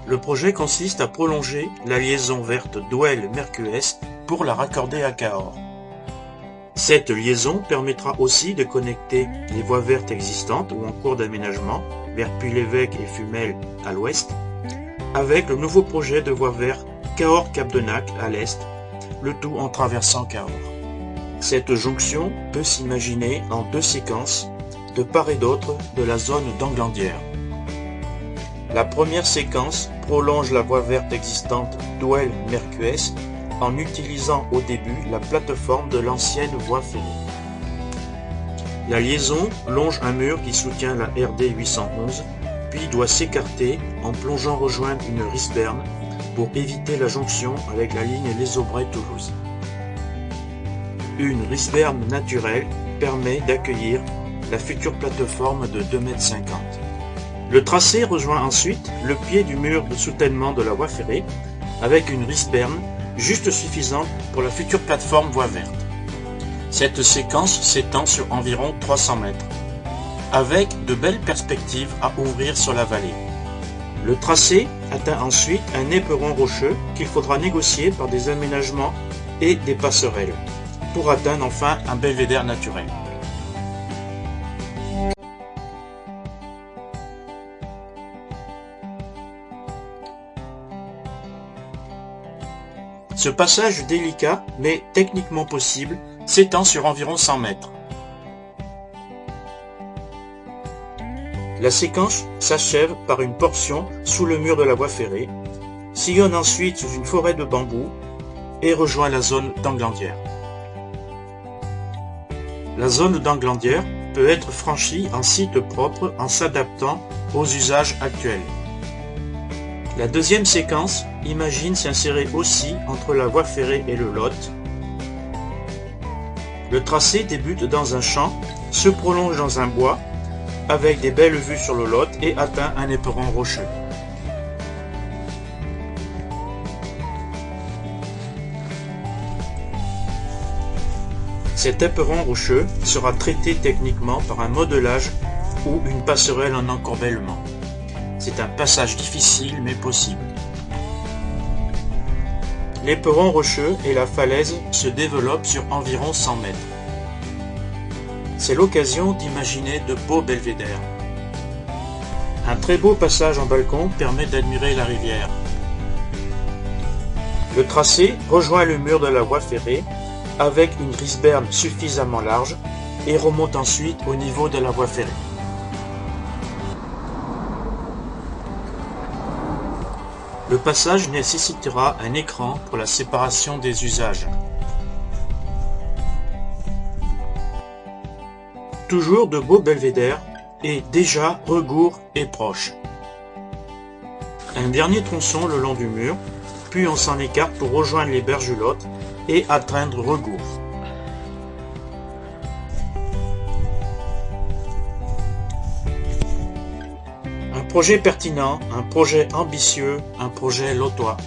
Le projet consiste à prolonger la liaison verte Douel-Mercues pour la raccorder à Cahors. Cette liaison permettra aussi de connecter les voies vertes existantes ou en cours d'aménagement vers Puy-l'Évêque et Fumel à l'ouest, avec le nouveau projet de voie verte Cahors-Cap-de-Nac à l'est, le tout en traversant Cahors. Cette jonction peut s'imaginer en deux séquences, de part et d'autre de la zone d'Anglandière. La première séquence prolonge la voie verte existante Douel-Mercues en utilisant au début la plateforme de l'ancienne voie ferrée. La liaison longe un mur qui soutient la RD 811, puis doit s'écarter en plongeant rejoindre une risberne pour éviter la jonction avec la ligne Les Aubrais-Toulouse. Une risberne naturelle permet d'accueillir la future plateforme de 2,50 m. Le tracé rejoint ensuite le pied du mur de soutènement de la voie ferrée avec une risberne juste suffisante pour la future plateforme voie verte. Cette séquence s'étend sur environ 300 mètres, avec de belles perspectives à ouvrir sur la vallée. Le tracé atteint ensuite un éperon rocheux qu'il faudra négocier par des aménagements et des passerelles, pour atteindre enfin un belvédère naturel. Ce passage délicat, mais techniquement possible, s'étend sur environ 100 mètres. La séquence s'achève par une portion sous le mur de la voie ferrée, sillonne ensuite sous une forêt de bambous et rejoint la zone d'Anglandière. La zone d'Anglandière peut être franchie en site propre en s'adaptant aux usages actuels. La deuxième séquence imagine s'insérer aussi entre la voie ferrée et le Lot. Le tracé débute dans un champ, se prolonge dans un bois, avec des belles vues sur le Lot et atteint un éperon rocheux. Cet éperon rocheux sera traité techniquement par un modelage ou une passerelle en encorbellement. C'est un passage difficile mais possible. L'éperon rocheux et la falaise se développent sur environ 100 mètres. C'est l'occasion d'imaginer de beaux belvédères. Un très beau passage en balcon permet d'admirer la rivière. Le tracé rejoint le mur de la voie ferrée avec une risberne suffisamment large et remonte ensuite au niveau de la voie ferrée. Le passage nécessitera un écran pour la séparation des usages. Toujours de beaux belvédères et déjà Regourd est proche. Un dernier tronçon le long du mur, puis on s'en écarte pour rejoindre les Bergelottes et atteindre Regourd. Un projet pertinent, un projet ambitieux, un projet lotois.